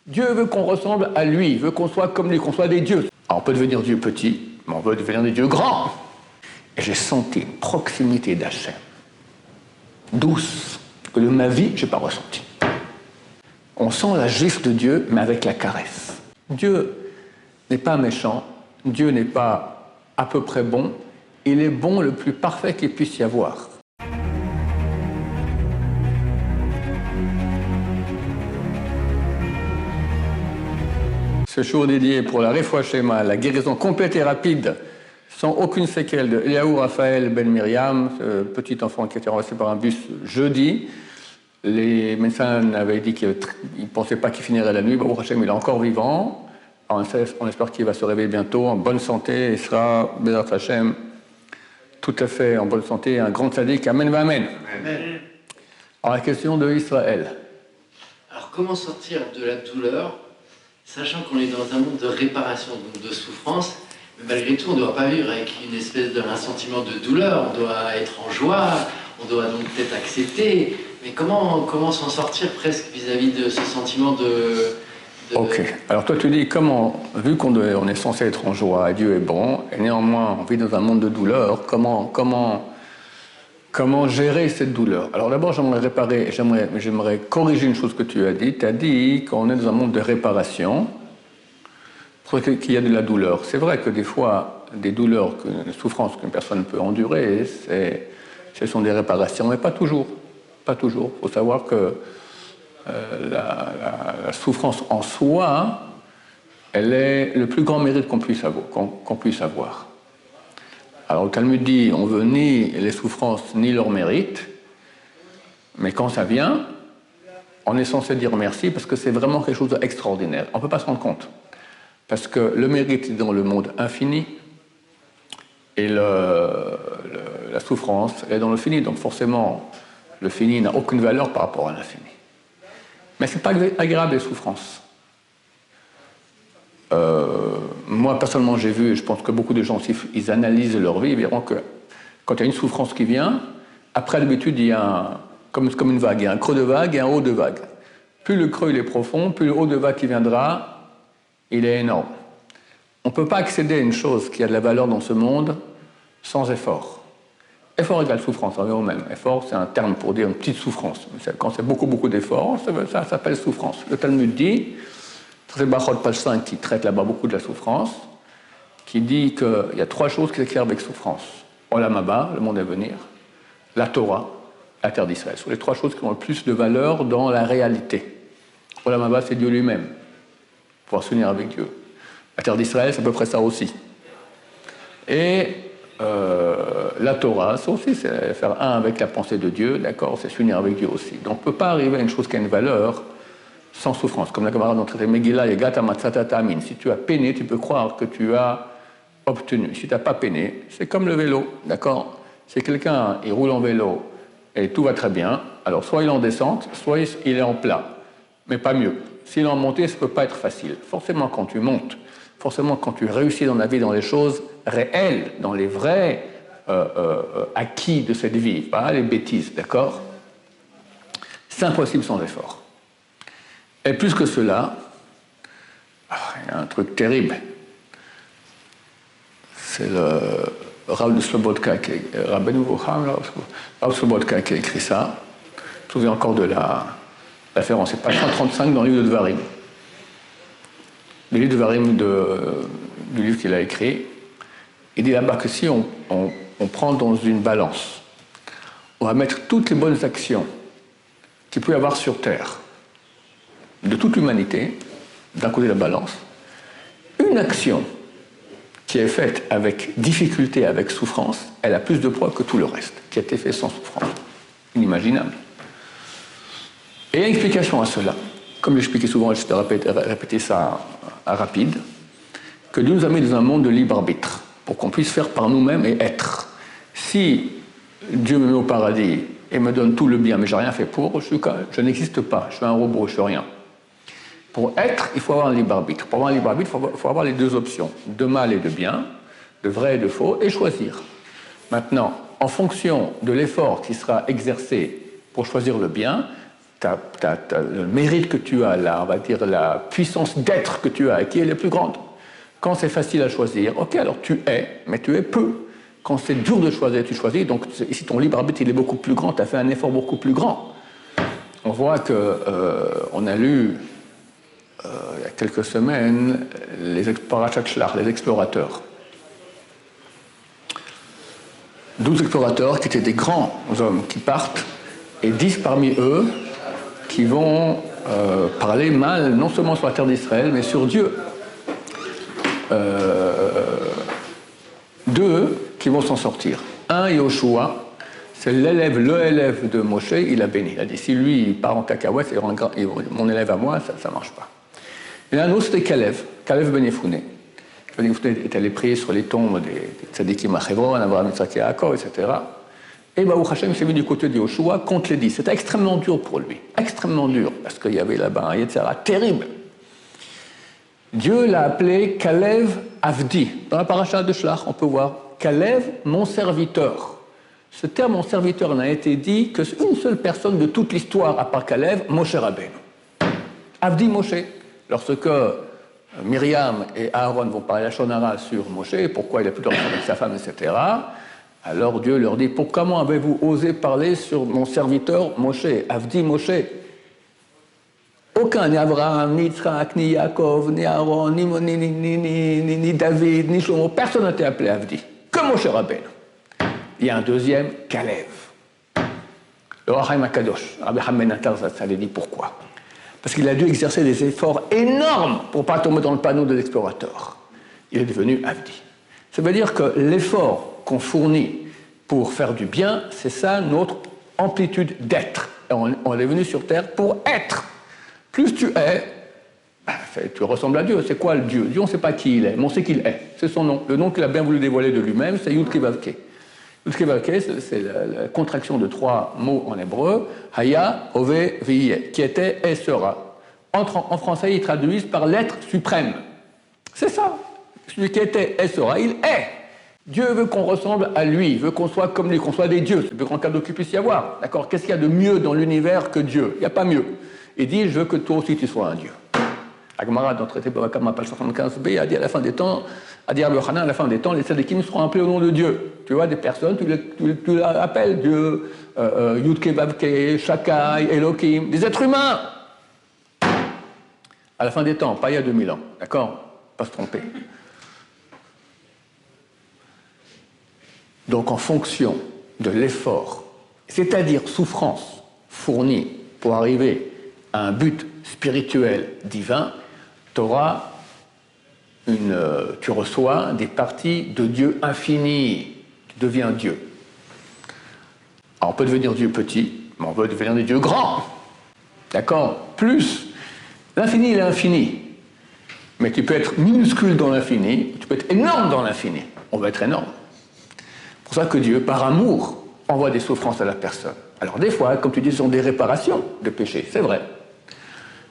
Dieu veut qu'on ressemble à lui, il veut qu'on soit comme lui, qu'on soit des dieux. Alors on peut devenir Dieu petit, mais on peut devenir des dieux grands. Et j'ai senti une proximité d'Hachem, douce, que de ma vie, je n'ai pas ressenti. On sent la gifle de Dieu, mais avec la caresse. Dieu n'est pas méchant, Dieu n'est pas à peu près bon, il est bon le plus parfait qu'il puisse y avoir. Ce jour dédié pour la Refoua Shema, la guérison complète et rapide, sans aucune séquelle de Eliaou Raphaël Ben Myriam, ce petit enfant qui a été renversé par un bus jeudi. Les médecins avaient dit qu'ils ne pensaient pas qu'il finirait la nuit. Baruch Hashem, il est encore vivant. On espère qu'il va se réveiller bientôt, en bonne santé, et sera, Bezrat Hashem, tout à fait en bonne santé, un grand tzaddik. Amen, amen. Amen. Alors la question de Israël. Alors comment sortir de la douleur, sachant qu'on est dans un monde de réparation, donc de souffrance, mais malgré tout, on ne doit pas vivre avec une espèce d'un sentiment de douleur, on doit être en joie, on doit donc peut-être accepter, mais comment s'en sortir presque vis-à-vis de ce sentiment de... Ok, alors toi tu dis comment, vu qu'on est censé être en joie, Dieu est bon, et néanmoins on vit dans un monde de douleur, comment gérer cette douleur? Alors d'abord j'aimerais corriger une chose que tu as dit. Tu as dit qu'on est dans un monde de réparation, qu'il y a de la douleur. C'est vrai que des fois, des douleurs, des souffrances qu'une personne peut endurer, ce sont des réparations, mais pas toujours. Pas toujours. Il faut savoir que la souffrance en soi, elle est le plus grand mérite qu'on puisse avoir. Alors le Talmud dit, on veut ni les souffrances ni leur mérite, mais quand ça vient, on est censé dire merci parce que c'est vraiment quelque chose d'extraordinaire. On ne peut pas se rendre compte. Parce que le mérite est dans le monde infini et la souffrance est dans le fini. Donc forcément, le fini n'a aucune valeur par rapport à l'infini. Mais ce n'est pas agréable les souffrances. Moi, personnellement, j'ai vu, et je pense que beaucoup de gens aussi, ils analysent leur vie, ils verront que quand il y a une souffrance qui vient, après d'habitude, il y a comme une vague, il y a un creux de vague et un haut de vague. Plus le creux il est profond, plus le haut de vague qui viendra, il est énorme. On ne peut pas accéder à une chose qui a de la valeur dans ce monde sans effort. Effort égale souffrance, on revient au même. Effort, c'est un terme pour dire une petite souffrance. Quand c'est beaucoup d'efforts, ça s'appelle souffrance. Le Talmud dit, c'est Bachot page 5 qui traite là-bas beaucoup de la souffrance, qui dit qu'il y a trois choses qui s'éclairent avec souffrance. Olam Haba, le monde à venir, la Torah, la terre d'Israël. Ce sont les trois choses qui ont le plus de valeur dans la réalité. Olam Haba, c'est Dieu lui-même. Pouvoir s'unir avec Dieu. La terre d'Israël, c'est à peu près ça aussi. Et la Torah, ça aussi, c'est faire un avec la pensée de Dieu, d'accord, c'est s'unir avec Dieu aussi. Donc on ne peut pas arriver à une chose qui a une valeur sans souffrance. Comme la camarade d'entrée de Megillah, Yegata Matzata Tamin. Si tu as peiné, tu peux croire que tu as obtenu. Si tu n'as pas peiné, c'est comme le vélo, d'accord. Si quelqu'un, il roule en vélo et tout va très bien, alors soit il est en descente, soit il est en plat, mais pas mieux. S'il est en montée, ça ne peut pas être facile. Forcément, quand tu montes, forcément, quand tu réussis dans la vie, dans les choses réelles, dans les vrais acquis de cette vie, pas les bêtises, d'accord, c'est impossible sans effort. Et plus que cela, il y a un truc terrible. C'est le Rav de Slobodka, Rav Slobodka qui a écrit ça. Je me souviens encore de la référence. C'est page 135 dans le livre de Dvarim. Le livre de Dvarim du livre qu'il a écrit, il dit là-bas que si on prend dans une balance, on va mettre toutes les bonnes actions qu'il peut y avoir sur Terre, de toute l'humanité, d'un côté de la balance, une action qui est faite avec difficulté, avec souffrance, elle a plus de poids que tout le reste, qui a été fait sans souffrance. Inimaginable. Et il y a une explication à cela. Comme j'expliquais souvent, je vais répéter ça à rapide, que Dieu nous a mis dans un monde de libre arbitre, pour qu'on puisse faire par nous-mêmes et être. Si Dieu me met au paradis et me donne tout le bien, mais je n'ai rien fait pour, je n'existe pas, je suis un robot, je ne suis rien. Pour être, il faut avoir un libre arbitre. Pour avoir un libre arbitre, il faut avoir les deux options, de mal et de bien, de vrai et de faux, et choisir. Maintenant, en fonction de l'effort qui sera exercé pour choisir le bien, le mérite que tu as, on va dire la puissance d'être que tu as, qui est la plus grande. Quand c'est facile à choisir, ok, alors tu es, mais tu es peu. Quand c'est dur de choisir, tu choisis. Donc ici, ton libre arbitre, il est beaucoup plus grand, tu as fait un effort beaucoup plus grand. On voit qu'on a lu, il y a quelques semaines, les Parashat Shlach, les explorateurs. 12 explorateurs qui étaient des grands hommes qui partent, et 10 parmi eux qui vont parler mal, non seulement sur la terre d'Israël, mais sur Dieu. 2 qui vont s'en sortir. Un, Yoshua, c'est l'élève de Moshe, il a béni. Il a dit, si lui, il part en cacahuète, mon élève à moi, ça ne marche pas. Et un autre, c'était Kalev Ben Yefouné. Ben Yefouné est allé prier sur les tombes des tzadikim à Hebron, Abraham, Yitzhak et Yaakov, etc. Et Baruch Hashem s'est mis du côté de Yoshua contre les 10. C'était extrêmement dur pour lui, extrêmement dur, parce qu'il y avait là-bas un Yetzirah terrible. Dieu l'a appelé Kalev Avdi. Dans la paracha de Shlach, on peut voir Kalev, mon serviteur. Ce terme, mon serviteur, n'a été dit qu'une seule personne de toute l'histoire, à part Kalev, Moshe Rabbeinu. Avdi Moshe. Lorsque Myriam et Aaron vont parler la Shonara sur Moshe, pourquoi il a plus de relation avec sa femme, etc., alors Dieu leur dit, comment avez-vous osé parler sur mon serviteur Moshe, Avdi Moshe? Aucun, ni Abraham, ni Yitzhak, ni Yaakov, ni Aaron, ni David, ni Shlomo, personne n'a été appelé Avdi, que Moshe Rabbeinu. Il y a un deuxième, Kalev. Le Rachaim HaKadosh, Rabbi Hamed Natar Zatzal, dit pourquoi? Parce qu'il a dû exercer des efforts énormes pour ne pas tomber dans le panneau de l'explorateur. Il est devenu Avdi. Ça veut dire que l'effort qu'on fournit pour faire du bien, c'est ça notre amplitude d'être. On est venu sur Terre pour être. Plus tu es, tu ressembles à Dieu. C'est quoi le Dieu? Dieu, on ne sait pas qui il est, mais on sait qu'il est. C'est son nom. Le nom qu'il a bien voulu dévoiler de lui-même, c'est Yud Kei Vav Kei. Yud Kei Vav Kei, c'est la contraction de 3 mots en hébreu, Haya, Ove, Viye, qui était et sera. En français, ils traduisent par l'être suprême. C'est ça. Celui qui était et sera, il est. Dieu veut qu'on ressemble à lui, il veut qu'on soit comme lui, qu'on soit des dieux. C'est le plus grand cadeau qu'il puisse y avoir. D'accord? Qu'est-ce qu'il y a de mieux dans l'univers que Dieu? Il n'y a pas mieux. Il dit, je veux que toi aussi tu sois un Dieu. Agmara, dans le traité Babakama, page 75b, a dit à la fin des temps, a dit à Yochanan, à la fin des temps, les tzadikim seront appelés au nom de Dieu. Tu vois, des personnes, tu les appelles Dieu, Yud Kei Vav Kei, Shakai, Elohim, des êtres humains. À la fin des temps, pas il y a 2000 ans, d'accord? Pas se tromper. Donc en fonction de l'effort, c'est-à-dire souffrance fournie pour arriver à un but spirituel divin, tu reçois des parties de Dieu infini. Tu deviens Dieu. Alors on peut devenir Dieu petit, mais on peut devenir des dieux grands. D'accord? Plus, l'infini il est infini. Mais tu peux être minuscule dans l'infini, tu peux être énorme dans l'infini. On va être énorme. C'est pour ça que Dieu, par amour, envoie des souffrances à la personne. Alors des fois, comme tu dis, ce sont des réparations de péché, c'est vrai.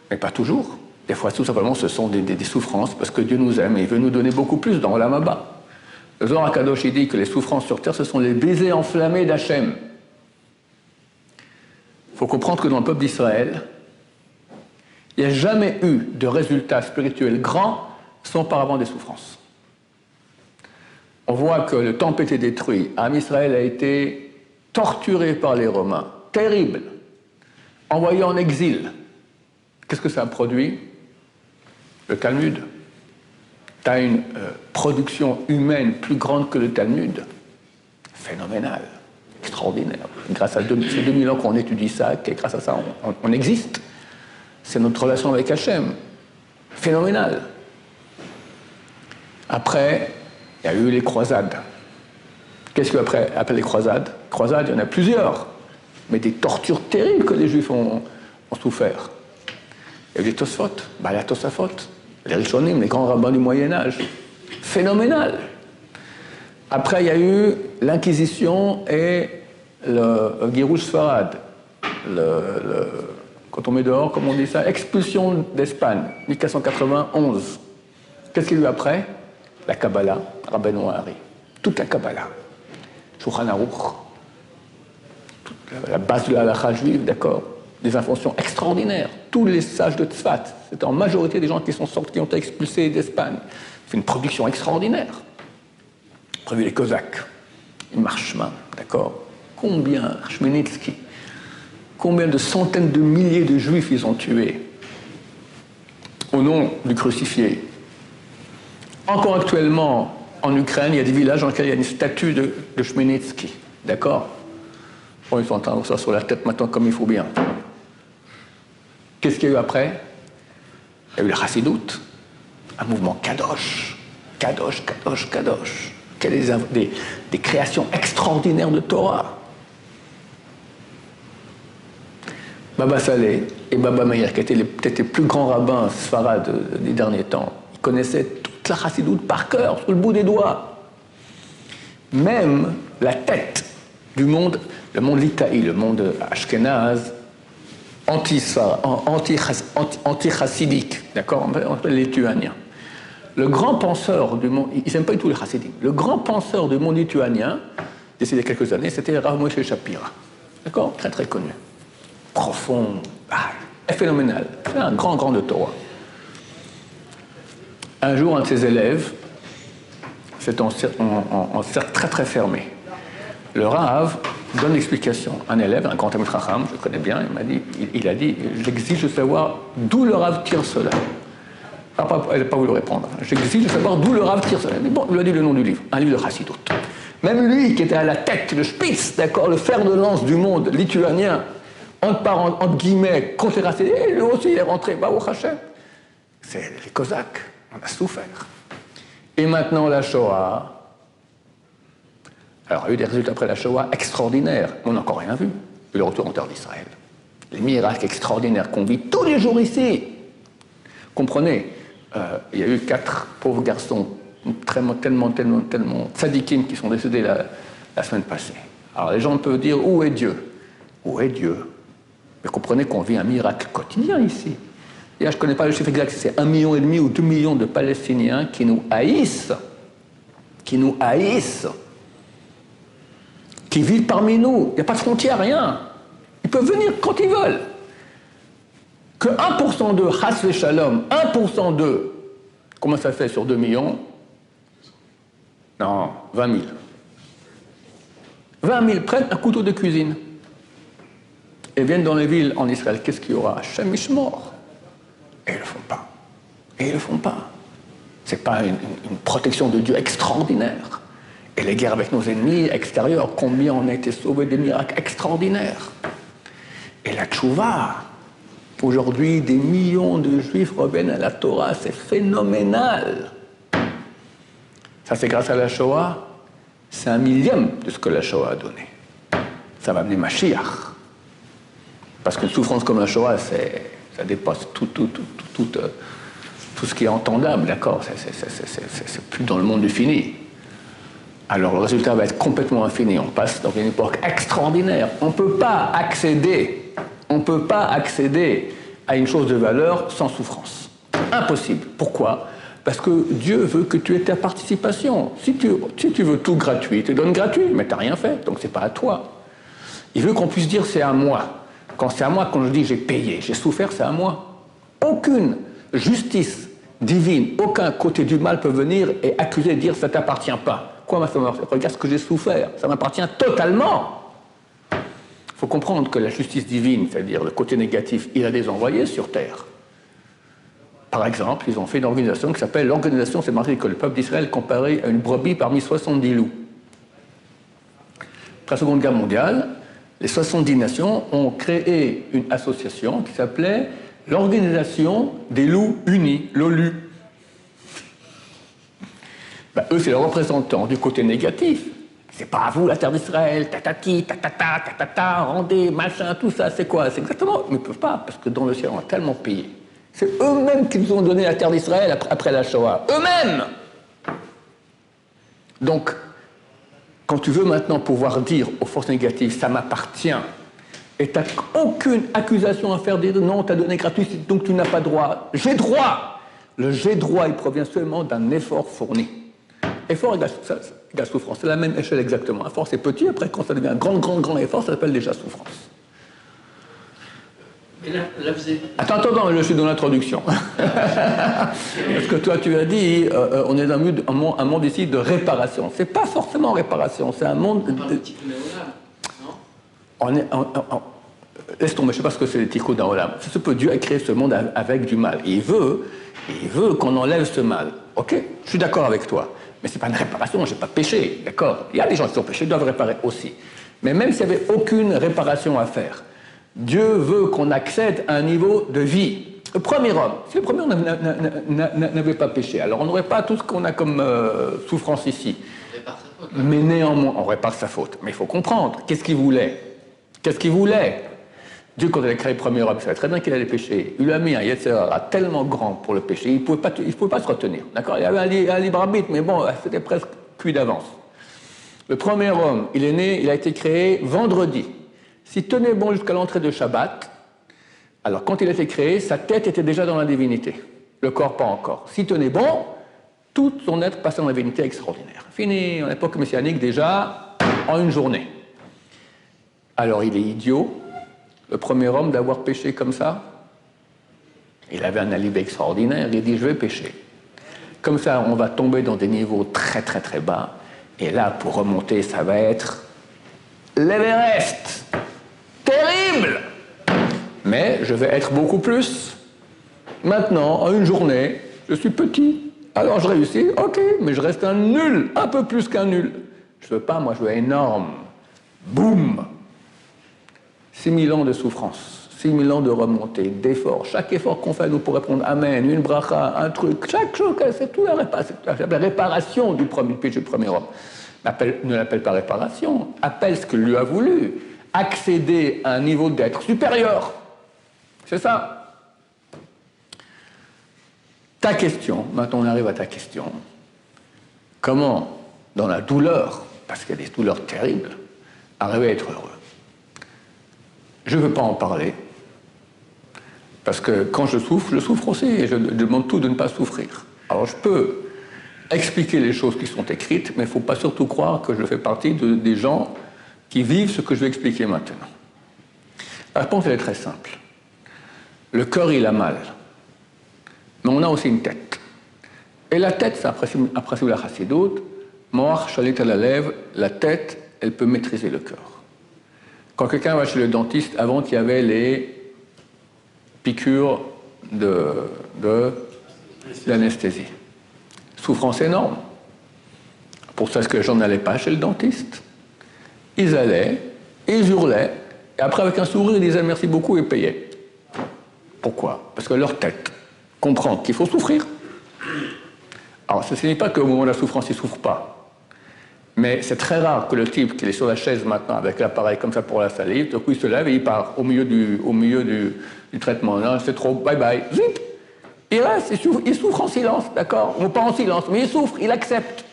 Mais pas toujours. Des fois, tout simplement, ce sont des souffrances parce que Dieu nous aime et il veut nous donner beaucoup plus dans Olam Haba. Le Zohar HaKadosh, il dit que les souffrances sur terre, ce sont les baisers enflammés d'Hachem. Il faut comprendre que dans le peuple d'Israël, il n'y a jamais eu de résultat spirituel grand sans auparavant des souffrances. On voit que le temple était détruit. Am Israël a été torturé par les Romains. Terrible. Envoyé en exil. Qu'est-ce que ça a produit? Le Talmud. Tu as une production humaine plus grande que le Talmud. Phénoménal. Extraordinaire. Grâce à ces 2000 ans qu'on étudie ça, et grâce à ça, on existe. C'est notre relation avec Hachem. Phénoménal. Après, il y a eu les croisades. Qu'est-ce qu'après les croisades? Croisades, il y en a plusieurs. Mais des tortures terribles que les Juifs ont souffert. Il y a eu les Tosfot, la Tosafot, les Rishonim, les grands rabbins du Moyen-Âge. Phénoménal. Après, il y a eu l'Inquisition et le Girouj Sfarad. Quand on met dehors, comme on dit ça, expulsion d'Espagne, 1491. Qu'est-ce qu'il y a eu après? La Kabbalah, Rabbeinu Hari. Toute la Kabbalah. Shulchan Aruch. La base de la halakha juive, d'accord? des inventions extraordinaires. Tous les sages de Tzfat, c'est en majorité des gens qui sont sortis, qui ont été expulsés d'Espagne. C'est une production extraordinaire. Prévu les Cosaques, les marchemins, d'accord? Combien, Chmelnytsky, combien de centaines de milliers de juifs ils ont tués au nom du crucifié. Encore actuellement, en Ukraine, il y a des villages dans lesquels il y a une statue de Chmelnytsky, d'accord? Bon, ils sont en train de ça sur la tête maintenant comme il faut bien. Qu'est-ce qu'il y a eu après? Il y a eu la Chassidoute, un mouvement Kadosh, Kadosh, Kadosh, Kadosh. Des créations extraordinaires de Torah. Baba Saleh et Baba Meir, qui étaient peut-être les plus grands rabbins sfarades des derniers temps, ils connaissaient toute la Chassidoute par cœur, sur le bout des doigts. Même la tête du monde, le monde litaï, le monde ashkénaze, anti-chassidique, d'accord, on appelle les lituaniens. Le grand penseur du monde, ils n'aiment pas du tout les chassidim, le grand penseur du monde lituanien, décédé il y a quelques années, c'était Rav Moshe Shapira. D'accord? Très très connu. Profond, phénoménal. C'est un grand de Torah. Un jour, un de ses élèves, c'est en cercle très très fermé. Le Rav donne l'explication. Un élève, un grand Talmid Chacham, je le connais bien, il a dit, j'exige de savoir d'où le Rav tire cela. Elle n'a pas voulu répondre. J'exige de savoir d'où le Rav tire cela. Mais bon, il lui a dit le nom du livre, un livre de Chassidoute. Même lui, qui était à la tête, le Spitz, d'accord, le fer de lance du monde lituanien, entre guillemets, contre les racistes, et lui aussi, il est rentré, Baruch Hashem. C'est les Cosaques, on a souffert. Et maintenant, la Shoah. Alors, il y a eu des résultats après la Shoah extraordinaires. On n'a encore rien vu. Le retour en terre d'Israël. Les miracles extraordinaires qu'on vit tous les jours ici. Comprenez, il y a eu 4 pauvres garçons tellement tzadikim qui sont décédés la semaine passée. Alors les gens peuvent dire, où est Dieu? Où est Dieu? Mais comprenez qu'on vit un miracle quotidien ici. Et là, je ne connais pas le chiffre exact, c'est 1,5 million ou 2 millions de Palestiniens qui nous haïssent, qui vivent parmi nous. Il n'y a pas de frontière, rien. Ils peuvent venir quand ils veulent. Que 1% d'eux, Chas Shalom, 1% d'eux, comment ça fait sur 2 millions? Non, 20 000. 20 000 prennent un couteau de cuisine et viennent dans les villes en Israël. Qu'est-ce qu'il y aura? Hashem Mishmor. Et ils ne le font pas. Et ils ne le font pas. Ce n'est pas une protection de Dieu extraordinaire. Et les guerres avec nos ennemis extérieurs, combien on a été sauvés des miracles extraordinaires. Et la tchouva, aujourd'hui, des millions de juifs reviennent à la Torah, c'est phénoménal. Ça, c'est grâce à la Shoah, c'est 1/1000 de ce que la Shoah a donné. Ça va amener Mashiach. Parce qu'une souffrance comme la Shoah, ça dépasse tout ce qui est entendable, d'accord? C'est plus dans le monde du fini. Alors le résultat va être complètement infini. On passe dans une époque extraordinaire. On ne peut pas accéder à une chose de valeur sans souffrance. Impossible. Pourquoi? Parce que Dieu veut que tu aies ta participation. Si tu veux tout gratuit, il te donne gratuit, mais tu n'as rien fait, donc c'est pas à toi. Il veut qu'on puisse dire c'est à moi. Quand c'est à moi, quand je dis j'ai payé, j'ai souffert, c'est à moi. Aucune justice divine, aucun côté du mal peut venir et accuser et dire ça ne t'appartient pas. Quoi, regarde ce que j'ai souffert, ça m'appartient totalement. Il faut comprendre que la justice divine, c'est-à-dire le côté négatif, il a des envoyés sur terre. Par exemple, ils ont fait une organisation qui s'appelle l'organisation, c'est marqué que le peuple d'Israël comparé à une brebis parmi 70 loups. Après la Seconde Guerre mondiale, les 70 nations ont créé une association qui s'appelait l'Organisation des loups unis, l'OLU. Eux, c'est les représentants du côté négatif. C'est pas à vous la terre d'Israël, tatata, rendez, machin, tout ça, c'est quoi? C'est exactement. Mais ils ne peuvent pas, parce que dans le ciel, on a tellement payé. C'est eux-mêmes qui nous ont donné la terre d'Israël après la Shoah. Eux-mêmes! Donc, quand tu veux maintenant pouvoir dire aux forces négatives, ça m'appartient, et tu n'as aucune accusation à faire, dire non, tu as donné gratuit, donc tu n'as pas droit. J'ai droit! Le j'ai droit, il provient seulement d'un effort fourni. Effort égale souffrance, c'est la même échelle exactement. Effort c'est petit, après quand ça devient un grand effort, ça s'appelle déjà souffrance. Mais là vous avez... Attends, je suis dans l'introduction. Parce que toi, tu as dit, on est dans un monde ici de réparation. C'est pas forcément réparation, c'est un monde... On parle de tikkun olam, non? Laisse tomber, je ne sais pas ce que c'est les tikkun olam. C'est ce que Dieu a créé ce monde avec du mal. Il veut qu'on enlève ce mal. Ok, je suis d'accord avec toi. Mais ce n'est pas une réparation, je n'ai pas péché, d'accord? Il y a des gens qui sont péchés, ils doivent réparer aussi. Mais même s'il n'y avait aucune réparation à faire, Dieu veut qu'on accède à un niveau de vie. Le premier homme, si le premier homme n'avait pas péché, alors on n'aurait pas tout ce qu'on a comme souffrance ici. On répare sa faute. Mais néanmoins, on répare sa faute. Mais il faut comprendre, qu'est-ce qu'il voulait? Qu'est-ce qu'il voulait? Dieu, quand il a créé le premier homme, il savait très bien qu'il allait pécher. Il lui a mis un Yetzer Hara tellement grand pour le péché, il ne pouvait pas se retenir. D'accord? Il y avait un libre arbitre, mais bon, c'était presque cuit d'avance. Le premier homme, il est né, il a été créé vendredi. S'il tenait bon jusqu'à l'entrée de Shabbat, alors quand il a été créé, sa tête était déjà dans la divinité. Le corps, pas encore. S'il tenait bon, tout son être passait dans la divinité extraordinaire. Fini, en époque messianique, déjà, en une journée. Alors il est idiot, le premier homme, d'avoir péché comme ça. Il avait un alibi extraordinaire, il dit « je vais pécher ». Comme ça, on va tomber dans des niveaux très très très bas. Et là, pour remonter, ça va être l'Everest. Terrible! Mais je vais être beaucoup plus. Maintenant, en une journée, je suis petit. Alors je réussis, ok, mais je reste un nul, un peu plus qu'un nul. Je veux pas, moi, je veux énorme. Boum! 6000 ans de souffrance, 6000 ans de remontée, d'efforts. Chaque effort qu'on fait, nous pour répondre Amen, une bracha, un truc, chaque chose, c'est tout la réparation du premier péché du premier homme. Ne l'appelle pas réparation, appelle ce que lui a voulu, accéder à un niveau d'être supérieur. C'est ça. Ta question, maintenant on arrive à ta question. Comment, dans la douleur, parce qu'il y a des douleurs terribles, arriver à être heureux? Je ne veux pas en parler, parce que quand je souffre aussi, et je demande tout de ne pas souffrir. Alors je peux expliquer les choses qui sont écrites, mais il ne faut pas surtout croire que je fais partie des gens qui vivent ce que je vais expliquer maintenant. La réponse, elle est très simple. Le cœur, il a mal, mais on a aussi une tête. Et la tête, c'est un principe de la chassidoute, moach shalit al halev, la tête, elle peut maîtriser le cœur. Quand quelqu'un va chez le dentiste, avant qu'il y avait les piqûres d'anesthésie. Souffrance énorme. Pour ça, que les gens n'allaient pas chez le dentiste. Ils allaient, ils hurlaient, et après, avec un sourire, ils disaient merci beaucoup et payaient. Pourquoi? Parce que leur tête comprend qu'il faut souffrir. Alors, ça ne signifie pas qu'au moment de la souffrance, ils ne souffrent pas. Mais c'est très rare que le type qui est sur la chaise maintenant avec l'appareil comme ça pour la salive, du coup il se lève et il part au milieu du traitement. Non, c'est trop, bye bye, zip. Il reste, il souffre en silence, d'accord? Ou pas en silence, mais il souffre, il accepte.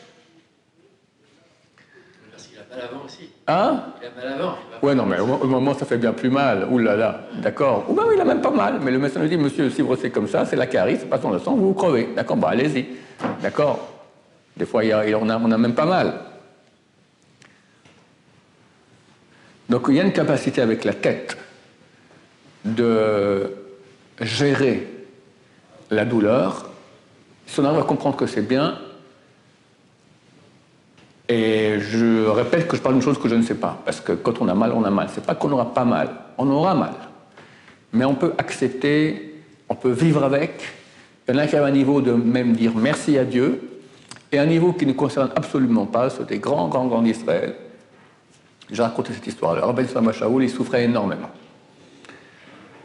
Parce qu'il a mal avant aussi. Hein? Il a mal avant. Ouais, non, mais au moment ça fait bien plus mal. Ouh là là, d'accord? Ou bien il a même pas mal, mais le médecin lui dit, monsieur, si vous restez comme ça, c'est la carie, c'est pas dans le sang, vous vous crevez. D'accord? Bah allez-y. D'accord? Des fois, on a même pas mal. Donc il y a une capacité avec la tête de gérer la douleur. Si on arrive à comprendre que c'est bien, et je répète que je parle d'une chose que je ne sais pas, parce que quand on a mal, on a mal. C'est pas qu'on n'aura pas mal, on aura mal. Mais on peut accepter, on peut vivre avec. Il y en a qui ont un niveau de même dire merci à Dieu, et un niveau qui ne concerne absolument pas, ceux des grands d'Israël. J'ai raconté cette histoire. Le Rabbi Shaul, il souffrait énormément.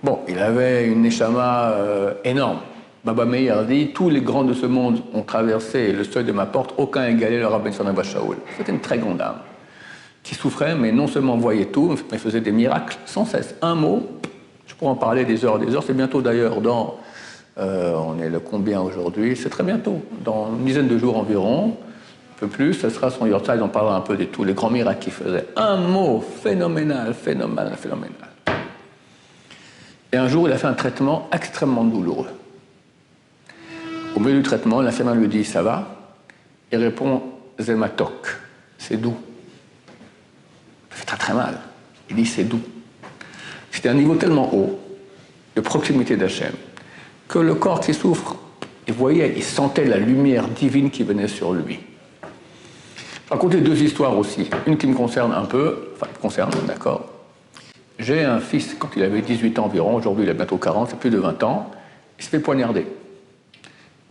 Bon, il avait une neshama énorme. Baba Meir dit, tous les grands de ce monde ont traversé le seuil de ma porte, aucun égalait le Rabbi Shaul. C'était une très grande âme qui souffrait, mais non seulement voyait tout, mais faisait des miracles sans cesse. Un mot, je pourrais en parler des heures, c'est bientôt d'ailleurs dans, on est le combien aujourd'hui, c'est très bientôt, dans une dizaine de jours environ, un peu plus, ce sera son Yortzeit, on parlera un peu de tous les grands miracles qu'il faisait. Un mot phénoménal. Et un jour, il a fait un traitement extrêmement douloureux. Au milieu du traitement, l'infirmière lui dit « ça va ?» Il répond « zematok », c'est doux. Ça fait très très mal. Il dit « c'est doux ». C'était un niveau tellement haut de proximité d'Hachem, que le corps qui souffre, il voyait, il sentait la lumière divine qui venait sur lui. Je vais raconter deux histoires aussi, une qui me concerne un peu, enfin, me concerne, d'accord. J'ai un fils, quand il avait 18 ans environ, aujourd'hui il a bientôt 40, c'est plus de 20 ans, il s'est fait poignarder.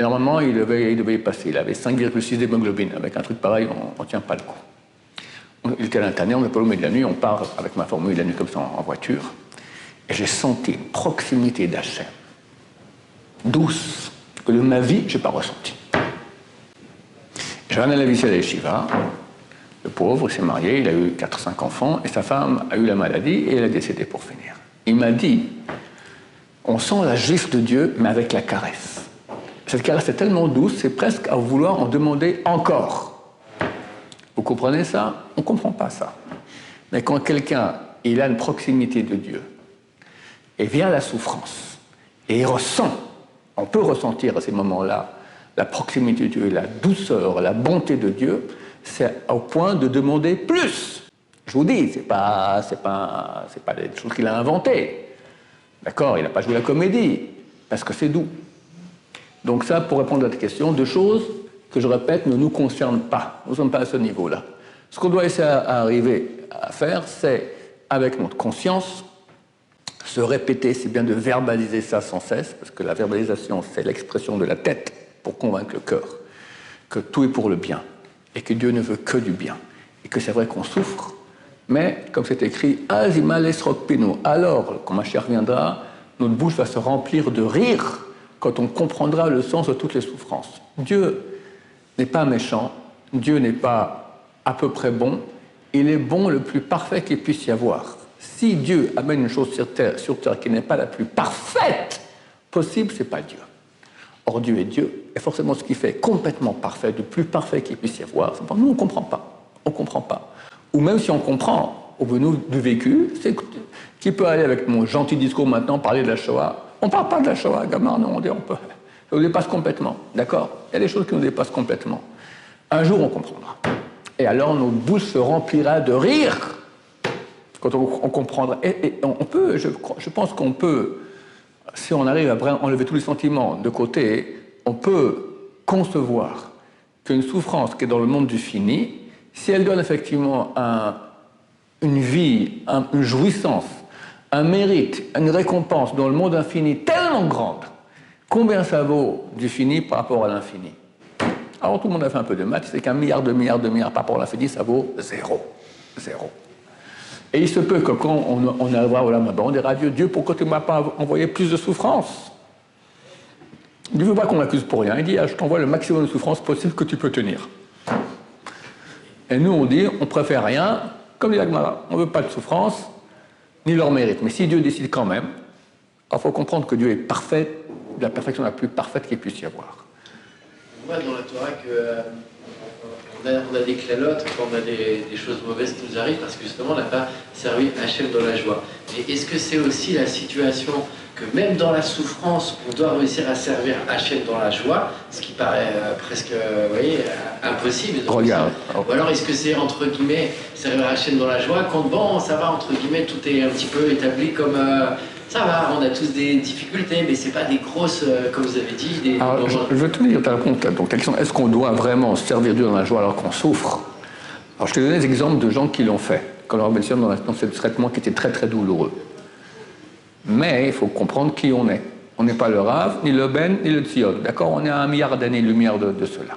Et normalement, il devait y passer, il avait 5,6 d'hémoglobine, avec un truc pareil, on ne tient pas le coup. Il était à l'internet, on n'est pas au milieu de la nuit, on part avec ma formule de la nuit comme ça en voiture, et j'ai senti une proximité d'Hachem, douce, que de ma vie, je n'ai pas ressenti. J'ai ramené la vie à la yeshiva. Le pauvre, il s'est marié, il a eu 4-5 enfants, et sa femme a eu la maladie, et elle est décédée pour finir. Il m'a dit, on sent la gifle de Dieu, mais avec la caresse. Cette caresse est tellement douce, c'est presque à vouloir en demander encore. Vous comprenez ça? On ne comprend pas ça. Mais quand quelqu'un, il a une proximité de Dieu, et vient la souffrance, et il ressent, on peut ressentir à ces moments-là la proximité de Dieu, la douceur, la bonté de Dieu, c'est au point de demander plus. Je vous dis, c'est pas des choses qu'il a inventées. D'accord, il n'a pas joué la comédie, parce que c'est doux. Donc ça, pour répondre à ta question, deux choses que je répète ne nous concernent pas. Nous ne sommes pas à ce niveau-là. Ce qu'on doit essayer d'arriver à faire, c'est, avec notre conscience, se répéter, c'est bien de verbaliser ça sans cesse, parce que la verbalisation, c'est l'expression de la tête pour convaincre le cœur que tout est pour le bien, et que Dieu ne veut que du bien, et que c'est vrai qu'on souffre, mais, comme c'est écrit, « Azima lesrokpinu » alors, quand Mashiach viendra, notre bouche va se remplir de rire quand on comprendra le sens de toutes les souffrances. Dieu n'est pas méchant, Dieu n'est pas à peu près bon, il est bon le plus parfait qu'il puisse y avoir. Si Dieu amène une chose sur terre qui n'est pas la plus parfaite possible, ce n'est pas Dieu. Or, Dieu est Dieu, et forcément ce qui fait complètement parfait, le plus parfait qu'il puisse y avoir, nous on ne comprend pas. On ne comprend pas. Ou même si on comprend, au bout du vécu, c'est qui peut aller avec mon gentil discours maintenant parler de la Shoah. On ne parle pas de la Shoah, gamin, non, on peut. Ça nous dépasse complètement, d'accord? Il y a des choses qui nous dépassent complètement. Un jour, on comprendra. Et alors, notre bouche se remplira de rire quand on comprendra. Et on peut, je pense qu'on peut, si on arrive à enlever tous les sentiments de côté, on peut concevoir qu'une souffrance qui est dans le monde du fini, si elle donne effectivement une vie, une jouissance, un mérite, une récompense dans le monde infini tellement grande, combien ça vaut du fini par rapport à l'infini? Alors tout le monde a fait un peu de maths, c'est qu'un milliard de milliards par rapport à l'infini, ça vaut zéro. Zéro. Et il se peut que quand on arrivera au lendemain, on dira à Dieu, Dieu, pourquoi tu ne m'as pas envoyé plus de souffrance? Dieu ne veut pas qu'on l'accuse pour rien. Il dit, je t'envoie le maximum de souffrance possible que tu peux tenir. Et nous, on dit, on préfère rien, comme dit l'Agmara, on ne veut pas de souffrance, ni leur mérite. Mais si Dieu décide quand même, il faut comprendre que Dieu est parfait, de la perfection la plus parfaite qu'il puisse y avoir. On voit dans la Torah qu'on a des clélotes quand on a des choses mauvaises qui nous arrivent, parce que justement, on n'a pas servi Hachem dans la joie. Et est-ce que c'est aussi la situation que même dans la souffrance, on doit réussir à servir Hachem dans la joie, ce qui paraît presque, vous voyez, impossible. Regarde. Ou alors est-ce que c'est, entre guillemets, servir Hachem dans la joie, quand bon, ça va, entre guillemets, tout est un petit peu établi comme... ça va, on a tous des difficultés, mais c'est pas des grosses, comme vous avez dit, Alors, je veux te dire ta réponse. Donc, la question, est-ce qu'on doit vraiment servir Dieu dans la joie alors qu'on souffre? Alors, je te donne des exemples de gens qui l'ont fait, quand leur bénéficiaire dans ce traitement qui était très très douloureux. Mais il faut comprendre qui on est. On n'est pas le Rav, ni le Ben, ni le Tzion. D'accord? On est à 1 milliard d'années-lumière de cela.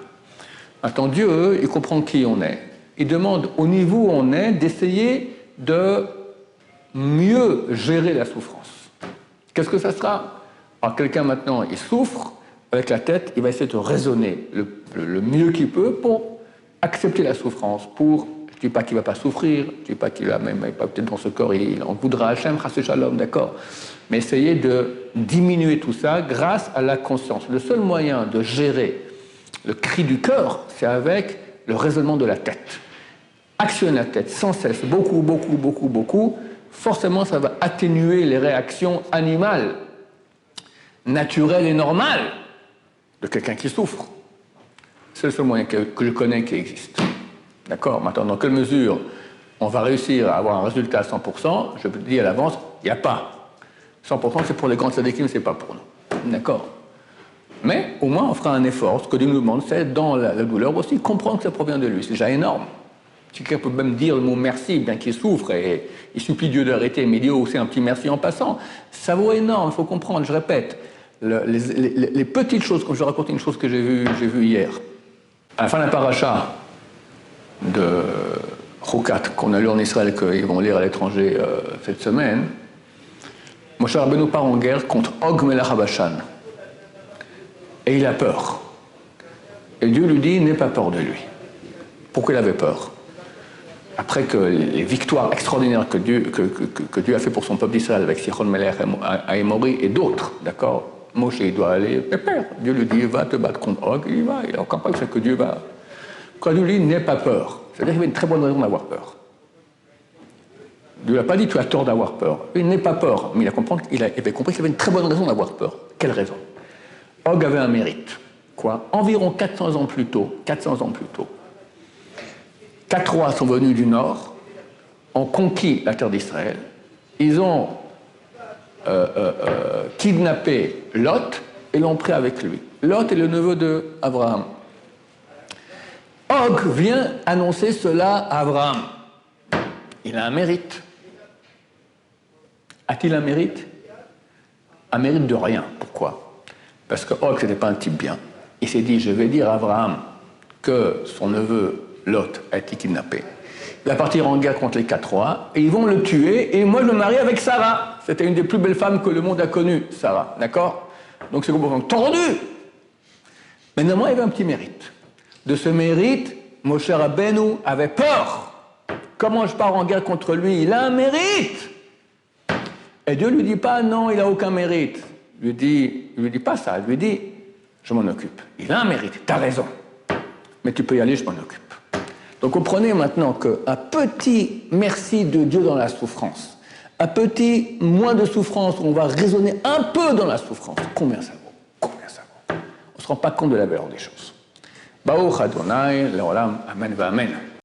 Maintenant, Dieu, il comprend qui on est. Il demande, au niveau où on est, d'essayer de mieux gérer la souffrance. Qu'est-ce que ça sera? Alors, quelqu'un maintenant, il souffre, avec la tête, il va essayer de raisonner le mieux qu'il peut pour accepter la souffrance, pour... Je ne dis pas qu'il ne va pas souffrir, je ne dis pas qu'il va même pas peut-être dans ce corps, il en voudra Hachem, Chassé Shalom, d'accord. Mais essayer de diminuer tout ça grâce à la conscience. Le seul moyen de gérer le cri du cœur, c'est avec le raisonnement de la tête. Actionner la tête sans cesse, beaucoup, forcément ça va atténuer les réactions animales, naturelles et normales de quelqu'un qui souffre. C'est le seul moyen que je connais qui existe. D'accord? Maintenant, dans quelle mesure on va réussir à avoir un résultat à 100%, je vous dis à l'avance, il n'y a pas. 100% c'est pour les grands tzadikim, c'est pas pour nous. D'accord? Mais au moins on fera un effort. Ce que Dieu nous demande, c'est dans la douleur aussi comprendre que ça provient de lui. C'est déjà énorme. Si quelqu'un peut même dire le mot merci, bien qu'il souffre, et il supplie Dieu d'arrêter, mais il dit aussi un petit merci en passant, ça vaut énorme, il faut comprendre, je répète. Les petites choses, comme je vais raconter une chose que j'ai vue hier. À la fin d'un paracha de Chokat, qu'on a lu en Israël, qu'ils vont lire à l'étranger cette semaine, Moshe Rabbeinu part en guerre contre Og Melech HaBashan. Et il a peur. Et Dieu lui dit, n'aie pas peur de lui. Pourquoi il avait peur? Après que les victoires extraordinaires que Dieu a fait pour son peuple d'Israël avec Sichon Melech Aémori et d'autres, d'accord, Moshe il doit aller pépère. Dieu lui dit va te battre contre Og, il y va, il est encore pas que Dieu va. Quand Dieu lui dit n'aie pas peur, c'est-à-dire qu'il y avait une très bonne raison d'avoir peur. Dieu n'a pas dit tu as tort d'avoir peur, il n'est pas peur, mais il avait compris qu'il y avait une très bonne raison d'avoir peur. Quelle raison? Og avait un mérite. Quoi? Environ 400 ans plus tôt, 4 rois sont venus du nord, ont conquis la terre d'Israël, ils ont kidnappé Lot et l'ont pris avec lui. Lot est le neveu d'Abraham. Og vient annoncer cela à Abraham. Il a un mérite. A-t-il un mérite? Un mérite de rien. Pourquoi? Parce que Og, ce n'était pas un type bien. Il s'est dit, je vais dire à Abraham que son neveu Lot a été kidnappé. Il va partir en guerre contre les 4 rois et ils vont le tuer et moi je me marie avec Sarah. C'était une des plus belles femmes que le monde a connues, Sarah. D'accord? Donc c'est complètement tordu. Mais néanmoins, il y avait un petit mérite. De ce mérite, Moshe Rabbeinu avait peur. Comment je pars en guerre contre lui? Il a un mérite. Et Dieu ne lui dit pas non, il n'a aucun mérite. Il lui dit pas ça. Il lui dit je m'en occupe. Il a un mérite, tu as raison. Mais tu peux y aller, je m'en occupe. Donc comprenez maintenant qu'un petit merci de Dieu dans la souffrance, un petit moins de souffrance où on va raisonner un peu dans la souffrance, combien ça vaut? Combien ça vaut? On ne se rend pas compte de la valeur des choses. Baruch Adonai, Leolam, Amen va Amen.